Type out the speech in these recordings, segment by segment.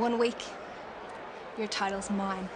1 week, your title's mine.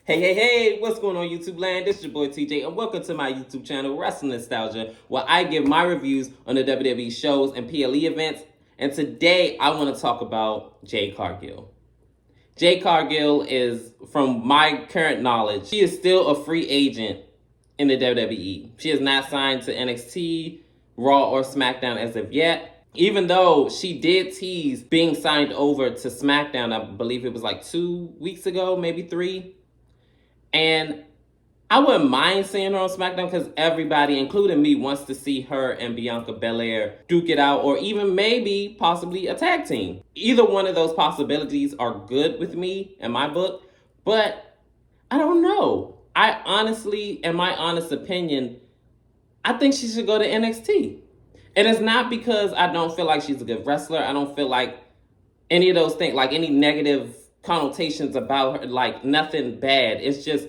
Hey, what's going on YouTube land? This is your boy TJ and welcome to my YouTube channel, Wrestling Nostalgia, where I give my reviews on the WWE shows and PLE events. And today I want to talk about Jade Cargill. Jade Cargill is, from my current knowledge, she is still a free agent in the WWE. She is not signed to NXT, Raw, or SmackDown as of yet. Even though she did tease being signed over to SmackDown, I believe it was like 2 weeks ago, maybe 3. And I wouldn't mind seeing her on SmackDown because everybody, including me, wants to see her and Bianca Belair duke it out, or even maybe possibly a tag team. Either one of those possibilities are good with me in my book, but I don't know. I honestly, in my honest opinion, I think she should go to NXT. And it's not because I don't feel like she's a good wrestler. I don't feel like any of those things, like any negative connotations about her, like nothing bad. It's just,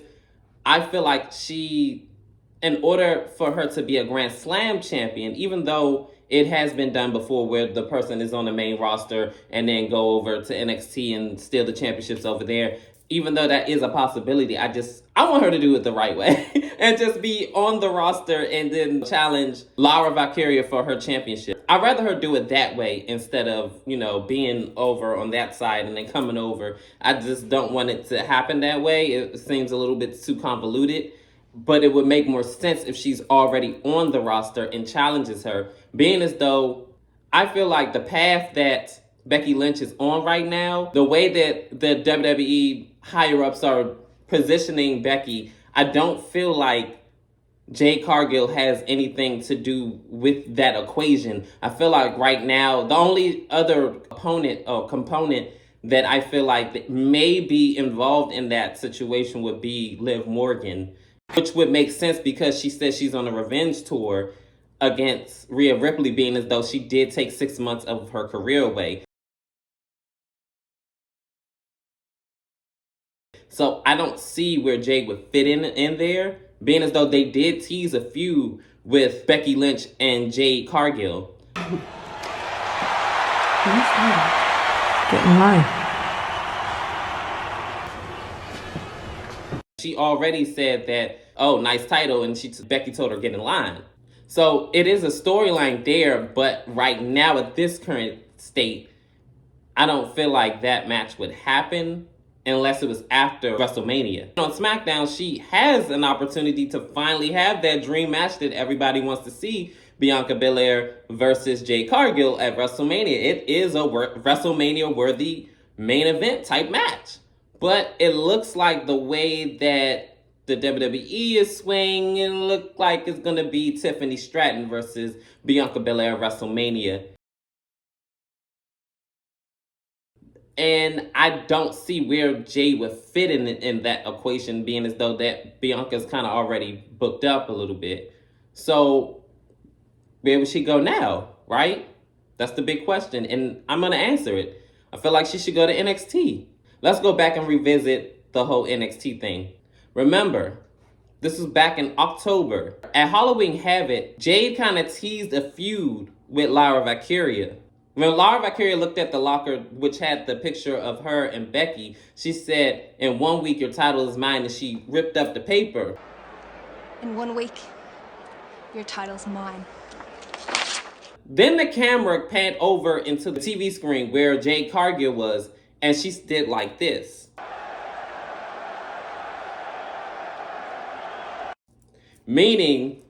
I feel like she, in order for her to be a Grand Slam champion, even though it has been done before where the person is on the main roster and then go over to NXT and steal the championships over there, even though that is a possibility, I want her to do it the right way and just be on the roster and then challenge Lyra Valkyria for her championship. I'd rather her do it that way instead of, being over on that side and then coming over. I just don't want it to happen that way. It seems a little bit too convoluted, but it would make more sense if she's already on the roster and challenges her, being as though I feel like the path that Becky Lynch is on right now, the way that the WWE higher-ups are positioning Becky, I don't feel like Jade Cargill has anything to do with that equation. I feel like right now, the only other opponent or component that I feel like that may be involved in that situation would be Liv Morgan, which would make sense because she says she's on a revenge tour against Rhea Ripley, being as though she did take 6 months of her career away. So I don't see where Jade would fit in there, being as though they did tease a feud with Becky Lynch and Jade Cargill. Get in line. She already said that, oh, nice title, and Becky told her get in line. So it is a storyline there, but right now at this current state, I don't feel like that match would happen unless it was after WrestleMania. On SmackDown, she has an opportunity to finally have that dream match that everybody wants to see, Bianca Belair versus Jade Cargill at WrestleMania. It is a WrestleMania-worthy main event type match. But it looks like the way that the WWE is swinging, it looks like it's going to be Tiffany Stratton versus Bianca Belair at WrestleMania. And I don't see where Jade would fit in that equation, being as though that Bianca's kind of already booked up a little bit. So where would she go now, right? That's the big question, and I'm going to answer it. I feel like she should go to NXT. Let's go back and revisit the whole NXT thing. Remember, this was back in October. At Halloween Havoc, Jade kind of teased a feud with Lyra Valkyria. When Lyra Valkyria looked at the locker, which had the picture of her and Becky, she said, in 1 week, your title is mine, and she ripped up the paper. In 1 week, your title's mine. Then the camera panned over into the TV screen where Jade Cargill was, and she did like this. Meaning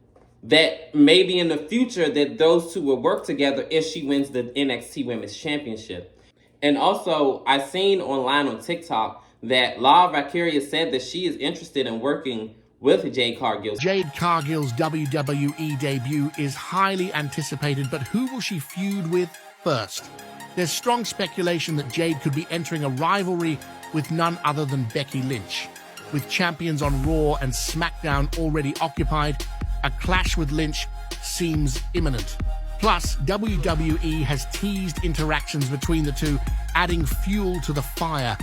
that maybe in the future that those two will work together if she wins the NXT Women's Championship. And also, I seen online on TikTok that Lyra Valkyria said that she is interested in working with Jade Cargill. Jade Cargill's WWE debut is highly anticipated, but who will she feud with first? There's strong speculation that Jade could be entering a rivalry with none other than Becky Lynch. With champions on Raw and SmackDown already occupied, a clash with Lynch seems imminent. Plus, WWE has teased interactions between the two, adding fuel to the fire.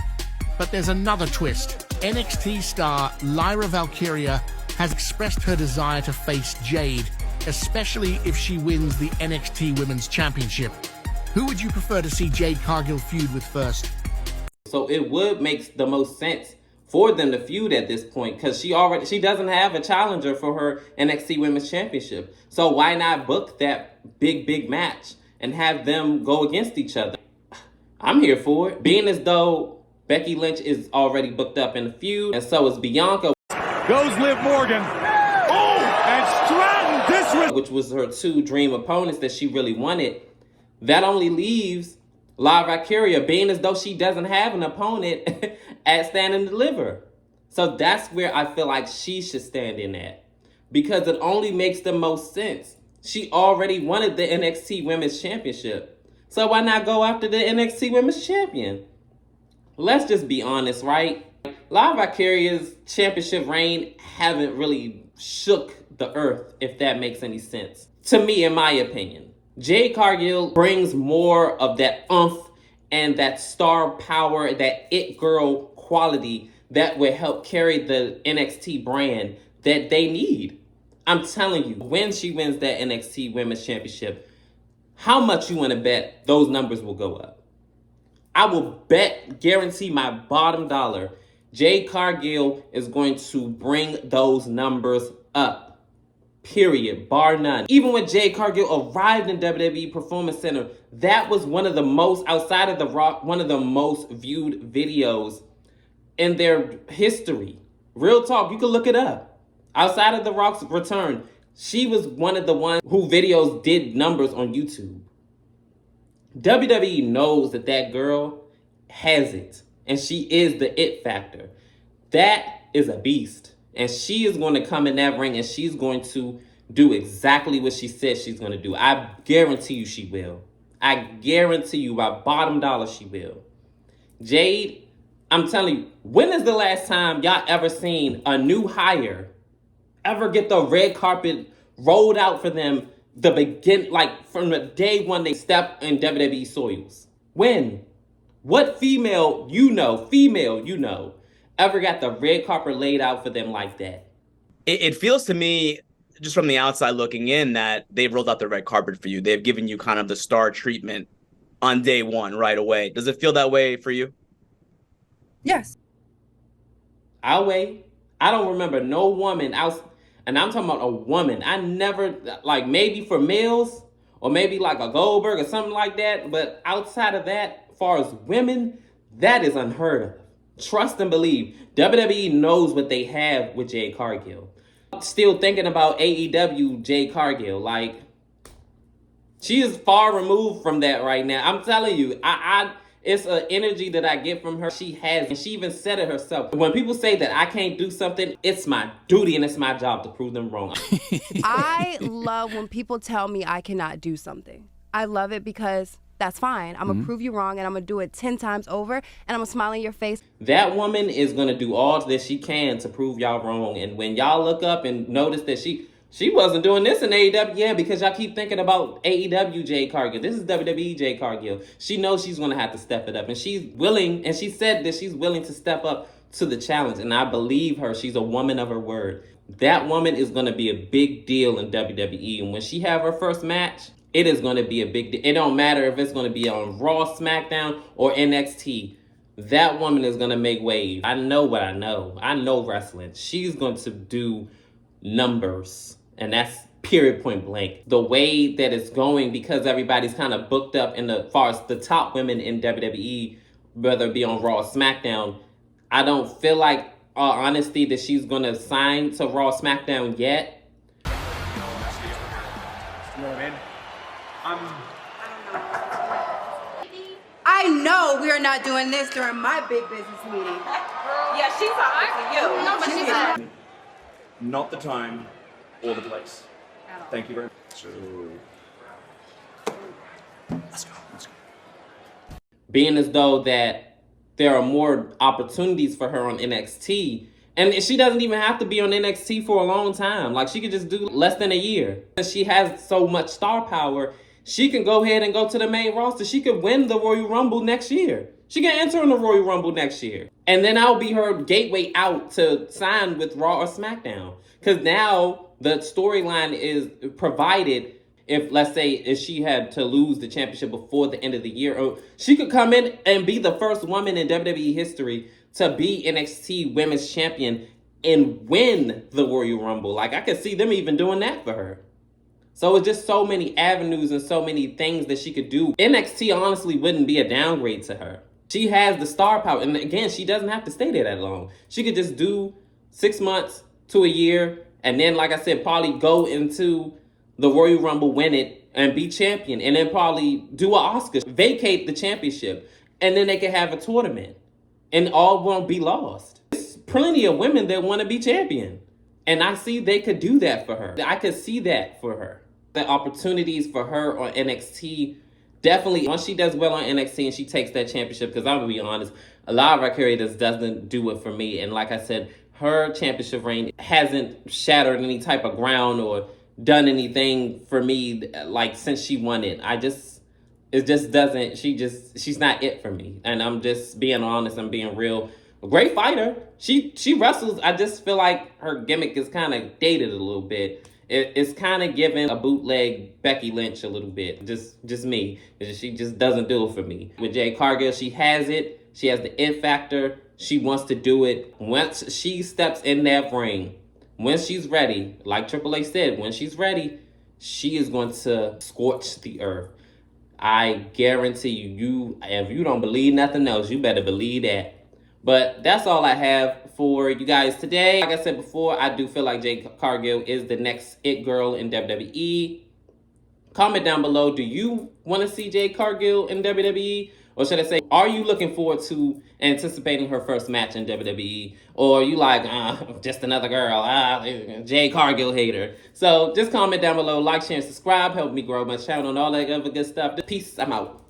But there's another twist. NXT star Lyra Valkyria has expressed her desire to face Jade especially if she wins the NXT Women's Championship. Who would you prefer to see Jade Cargill feud with first? So it would make the most sense for them to feud at this point, because she doesn't have a challenger for her NXT Women's Championship. So why not book that big match and have them go against each other? I'm here for it. Being as though Becky Lynch is already booked up in the feud, and so is Bianca. Goes Liv Morgan. Oh, and Stratton which was her two dream opponents that she really wanted. That only leaves Lyra, being as though she doesn't have an opponent at Stand and Deliver. So that's where I feel like she should stand in at, because it only makes the most sense. She already wanted the NXT Women's Championship. So why not go after the NXT Women's Champion? Let's just be honest, right? Lyra's championship reign haven't really shook the earth, if that makes any sense. To me, in my opinion. Jade Cargill brings more of that oomph and that star power, that it girl quality that will help carry the NXT brand that they need. I'm telling you, when she wins that NXT Women's Championship, how much you want to bet those numbers will go up? I will guarantee my bottom dollar, Jade Cargill is going to bring those numbers up. Period, bar none. Even when Jade Cargill arrived in WWE Performance Center, that was one of the most, outside of The Rock, one of the most viewed videos in their history. Real talk, you can look it up. Outside of The Rock's return, she was one of the ones who videos did numbers on YouTube. WWE knows that that girl has it, and she is the it factor. That is a beast. And she is going to come in that ring and she's going to do exactly what she said she's going to do. I guarantee you she will. I guarantee you by bottom dollar she will. Jade, I'm telling you, when is the last time y'all ever seen a new hire ever get the red carpet rolled out for them like from the day one they step in WWE soils? When? What female you know, ever got the red carpet laid out for them like that? It feels to me, just from the outside looking in, that they've rolled out the red carpet for you. They've given you kind of the star treatment on day one right away. Does it feel that way for you? Yes. I'll wait. I don't remember no woman out, and I'm talking about a woman. I never, like maybe for males or maybe like a Goldberg or something like that. But outside of that, as far as women, that is unheard of. Trust and believe. WWE knows what they have with Jade Cargill. Still thinking about AEW Jade Cargill. Like, she is far removed from that right now. I'm telling you, it's an energy that I get from her. She has, and she even said it herself. When people say that I can't do something, it's my duty and it's my job to prove them wrong. I love when people tell me I cannot do something. I love it because that's fine. I'm going to prove you wrong, and I'm going to do it 10 times over, and I'm going to smile in your face. That woman is going to do all that she can to prove y'all wrong. And when y'all look up and notice that she wasn't doing this in AEW, yeah, because y'all keep thinking about AEW Jade Cargill. This is WWE Jade Cargill. She knows she's going to have to step it up, and she's willing, and she said that she's willing to step up to the challenge, and I believe her. She's a woman of her word. That woman is going to be a big deal in WWE, and when she have her first match, it is going to be a big deal. It don't matter if it's going to be on Raw, SmackDown, or NXT. That woman is going to make waves. I know what I know. I know wrestling. She's going to do numbers. And that's period, point blank. The way that it's going, because everybody's kind of booked up in the far as the top women in WWE, whether it be on Raw or SmackDown, I don't feel like, honesty, that she's going to sign to Raw or SmackDown yet. You know what I mean? I know we are not doing this during my big business meeting. Yeah, she's talking to you. No, but she's not. Not the time or the place. Thank you very much. So, let's go. Being as though that there are more opportunities for her on NXT, and she doesn't even have to be on NXT for a long time. Like, she could just do less than a year. She has so much star power. She can go ahead and go to the main roster. She could win the Royal Rumble next year. She can enter in the Royal Rumble next year. And then I'll be her gateway out to sign with Raw or SmackDown. Because now The storyline is provided if, let's say, if she had to lose the championship before the end of the year, or she could come in and be the first woman in WWE history to be NXT Women's Champion and win the Royal Rumble. Like, I could see them even doing that for her. So it's just so many avenues and so many things that she could do. NXT honestly wouldn't be a downgrade to her. She has the star power. And again, she doesn't have to stay there that long. She could just do 6 months to a year. And then, like I said, probably go into the Royal Rumble, win it, and be champion. And then probably do an Oscar, vacate the championship. And then they can have a tournament. And all won't be lost. There's plenty of women that want to be champion. And I see they could do that for her. I could see that for her. The opportunities for her on NXT, definitely, once she does well on NXT and she takes that championship, because I'm going to be honest, a lot of our creators doesn't do it for me. And like I said, her championship reign hasn't shattered any type of ground or done anything for me, like, since she won it. It just doesn't, she's not it for me. And I'm just being honest, I'm being real. A great fighter. She wrestles. I just feel like her gimmick is kind of dated a little bit. It's kind of giving a bootleg Becky Lynch a little bit. Just me. She just doesn't do it for me. With Jade Cargill, she has it. She has the it factor. She wants to do it. Once she steps in that ring, when she's ready, like Triple H said, when she's ready, she is going to scorch the earth. I guarantee you, if you don't believe nothing else, you better believe that. But that's all I have for you guys today. Like I said before, I do feel like Jade Cargill is the next it girl in WWE. Comment down below, do you want to see Jade Cargill in WWE? Or should I say, are you looking forward to anticipating her first match in WWE? Or are you like, just another girl, Jade Cargill hater? So just comment down below, like, share, and subscribe. Help me grow my channel and all that other good stuff. Peace, I'm out.